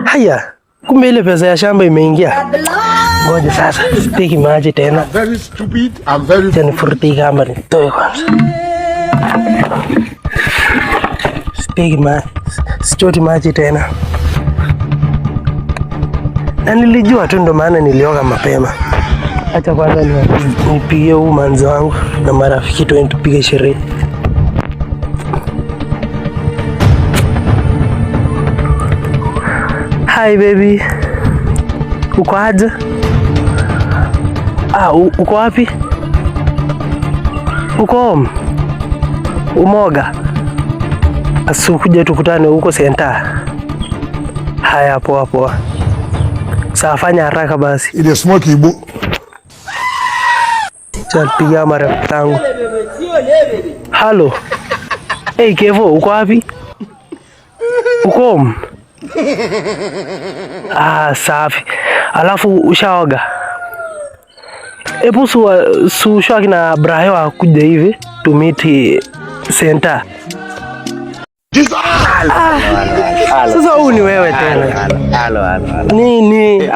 Haya, kumbe ile pesa ya shamba imeingia. Ngoja sasa, sipiki maji tena. Very stupid. I'm very Tena furti kama nitoe kwanza. Sipiki maji, sichoti maji tena. Na nilijua tu ndo maana nilioga mapema. Acha kwanza nipigie huu manzi wangu na marafiki tuende tupige sherehe. Hi baby. Uko aje? Uko wapi? Uko home? Umoga? Asikuja tukutane huko center. Haya poa poa. Sasa fanya haraka basi. Ile smoke ibu. Piga marafiki zangu. Hello. Hey Kevo, uko wapi? Uko home? Safi. Alafu ushaoga? Ebu sushwa kina Brahewa kuja hivi to meet center. Sasa huu ni wewe tena. Nini?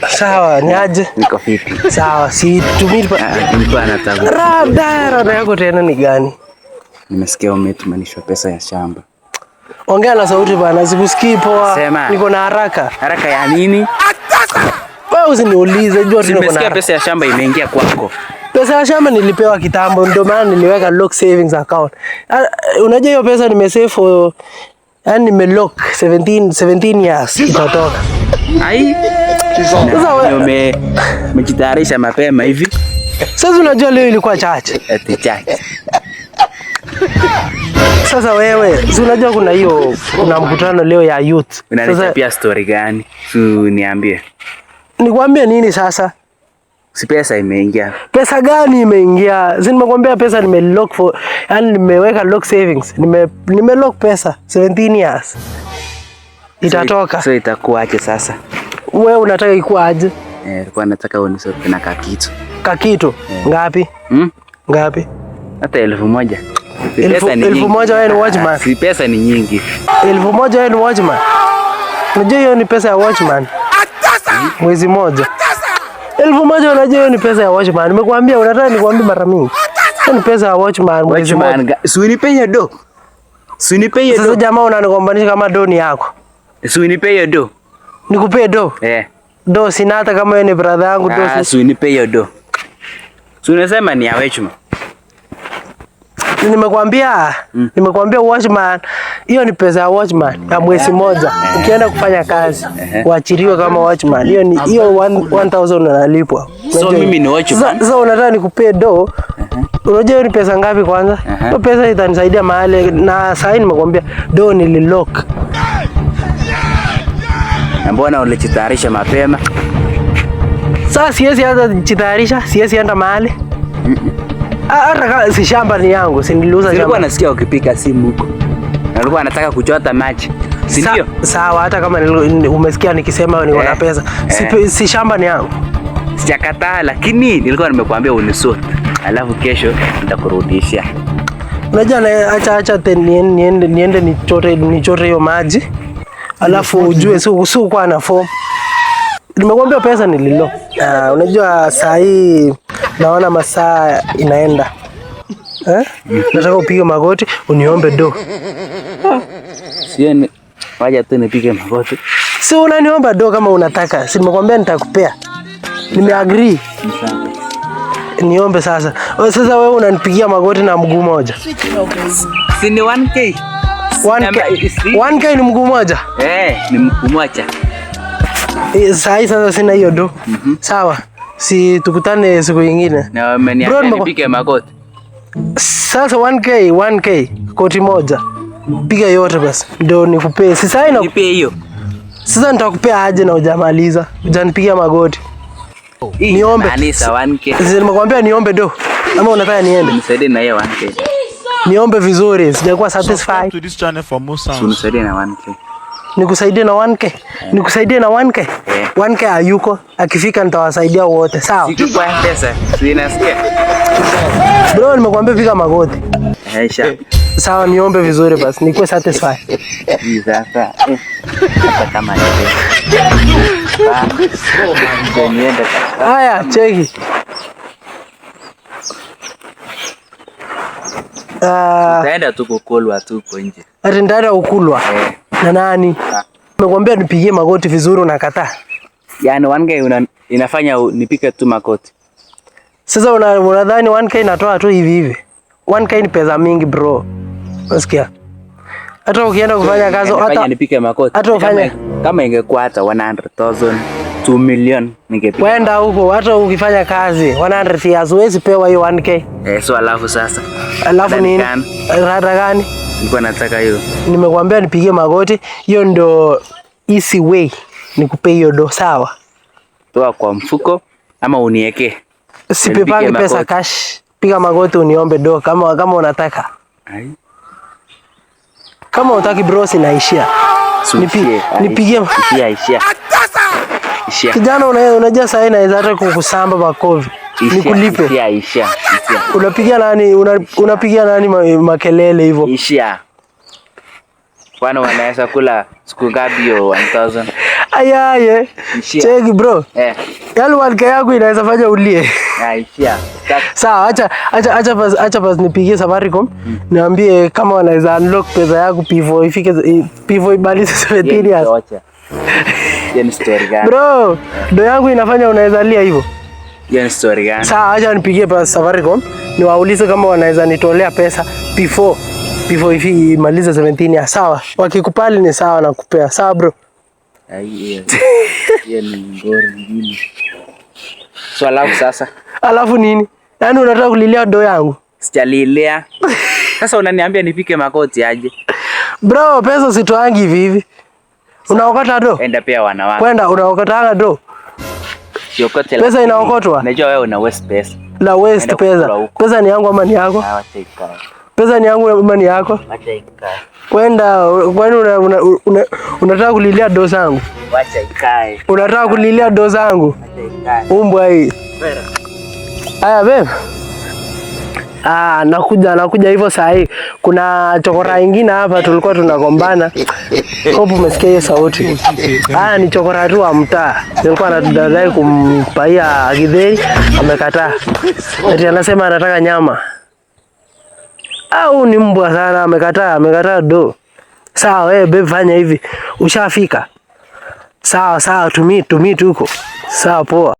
Sawa, ni aje? Niko fiti. Sawa, si tumiri Nilikuwa nataka. Rada yako tena ni gani? Nimesikia umetumanishwa pesa ya shamba. Ongea na sauti bana, sikusikii poa. Niko na haraka. Haraka ya nini? Wewe usiniulize, jua tu niko na. Nimesikia pesa ya shamba imeingia kwako. Pesa ya shamba nilipewa kitambo, ndio maana niliweka lock savings account. Unajua hiyo pesa nimesave for, yani nimelock 17 years itatoka. Ai. Sasa wewe umejitayarisha mapema hivi. Sasa unajua leo ilikuwa chache. Eti chache. Sasa wewe, si unajua kuna mkutano leo ya youth. Unaniambia pia story gani? Niambie. Nikwambie nini sasa? Si pesa imeingia. Pesa gani imeingia? Si nimekwambia pesa nimelock for, yani nimeweka lock savings. Nimelock pesa 17 years. Itatoka. So itakuwaje sasa? Wewe unataka ikuwa aje? Nilikuwa nataka unisope na kakitu. Kakitu? Ngapi? Ngapi? Hata 1000. 1000 wewe ni watchman. Si pesa ni nyingi. 1000 wewe ni watchman. Unajua hiyo ni pesa ya watchman. Mwezi moja. 1000 unajua hiyo ni pesa ya watchman. Nimekuambia, unataka nikwambie mara mingi. Hiyo ni pesa ya watchman mwezi moja. Si unipe hiyo do. Si unipe hiyo do. Sasa jamaa unanigombanisha kama do ni yako. Si unipe hiyo do. Nikupe do? Do sina, hata kama wewe ni brother yangu do. Si unipe hiyo do. Si unasema ni ya watchman. Nimekuambia watchman, hiyo ni pesa ya watchman ya mwezi moja. Ukienda kufanya kazi, uachiriwe kama watchman. Hiyo 1000 unalipwa. So mimi ni watchman. Sasa unataka nikupe do? Unajua hiyo ni pesa ngapi kwanza? Hiyo pesa itanisaidia mahali, na sasa nimekwambia do nililock. Na mbona ulijitayarisha mapema? Sasa siwezi hata jitayarisha, siwezi enda mahali. Hata si shamba ni yangu, si niliuza shamba. Nilikuwa nasikia ukipika simu huko. Nilikuwa nataka kuchota maji. Si ndio? Sawa, hata kama umesikia nikisema niko na pesa. Si shamba ni yangu. Sijakataa, lakini nilikuwa nimekuambia unisote. Alafu kesho nitakurudishia. Unajua acha niende nichote hiyo maji. Alafu ujue si kwa na form. Nimekwambia pesa nililo. Unajua saa hii naona masaa inaenda. Nataka upige magoti uniombe do. Sieni waje tu nipige magoti. Si unaniomba do kama unataka. Si nimekwambia nitakupea. Nimeagree. Niombe sasa. Sasa wewe unanipigia magoti na mguu moja. Si ni 1k. 1k ni mguu moja? Ni mguu moja. Sasa sina hiyo do. Sawa. Si tukutane siku nyingine. Na umeniambia nipige magoti. Sasa 1k koti moja. Piga yote basi. Ndio nikupee. Sasa nipe hiyo. Sasa nitakupea aje na hujamaliza? Hujanipigia magoti. Niombe. Anisa 1k. Sasa nimekwambia niombe do. Ama unataka niende? Nisaidie na hiyo 1k. Niombe vizuri, sijakuwa satisfied. To this channel for more sounds. Nisaidie na 1k. Nikusaidie na 1k. Nikusaidie na 1k. 1k hayuko. Akifika nitawasaidia wote. Sawa? Sikupea pesa. Unasikia? Bro, nimekuambia piga magoti. Aisha. Sawa, niombe vizuri basi. Nikuwe satisfied. Sasa. Hapa kama hivi. Niende sasa. Haya, cheki. Taenda tu kukulwa tu huko nje. Ati ndaenda kukulwa. Na nani? Nimekuambia nipigie magoti vizuri unakataa. Yaani 1k inafanya nipike tu magoti. Sasa unadhani 1k inatoa tu hivi hivi? 1k ni pesa mingi bro. Unasikia? Hata ukienda kufanya kazi hata nipike magoti. Hata ufanye kama ingekuwa hata 100,000, 2 million ningepika. Kwenda huko hata ukifanya kazi 100 years huwezi pewa hiyo 1k. So alafu sasa. Alafu nini? Rada gani? Nilikuwa nataka hiyo. Nimekuambia nipigie magoti, hiyo ndo easy way. Nikupe hiyo do, sawa? Toa kwa mfuko ama uniwekee. Sipepangi pesa cash. Piga magoti uniombe do kama unataka. Ai. Kama unataka bro sinaishia. Nipigie. Ishia. Kijana unajua sasa inaweza hata kukusamba makovi. Nikulipe. Ishia. Unapigia nani? Unapigia nani makelele hivyo? Ishia. Kwani wanaweza kula siku ngapi hiyo 1000? Ayaye. Cheki bro. Yale 1k yangu inaweza fanya ulie. Ishia. Sawa, acha basi nipigie Safaricom. Niambie kama wanaweza unlock pesa yangu P4 ibalize 17 years. Hiyo ni story gani? Bro, do yangu inafanya unaweza lia hivyo. Hiyo ni story gani? Sawa, acha nipigie basi Safaricom. Niwaulize kama wanaweza nitolea pesa P4 hivi imalize 17 years. Sawa. Wakikupali ni sawa na kupea. Sawa bro. Hiyo ni ngori nyingine. So alafu sasa. Alafu nini? Yaani unataka kulilia do yangu? Sijalilia. Sasa unaniambia nipike magoti aje? Bro, pesa sitoangi hivi hivi. Unaokota do? Enda pia wanawake. Kwenda unaokota do? Siokote pesa inaokotwa? Unajua wewe una waste pesa. La waste pesa. Pesa ni yangu ama ni yako? Pesa ni yangu ama ni yako? Acha ikae. Kwenda kwani unataka kulilia do zangu? Acha ikae. Unataka kulilia do zangu? Acha ikae. Umbwa hii. Haya babe. Nakuja hivyo saa hii. Kuna chokora ingine hapa tulikuwa tunagombana. Hope umesikia hiyo sauti. Ni chokora tu wa mtaa. Nilikuwa nadai kumpaia githeri, amekataa. Eti anasema anataka nyama. Au ni mbwa sana, amekataa do. Sawa babe, fanya hivi. Ushafika? Sawa, tumii huko. Sawa poa.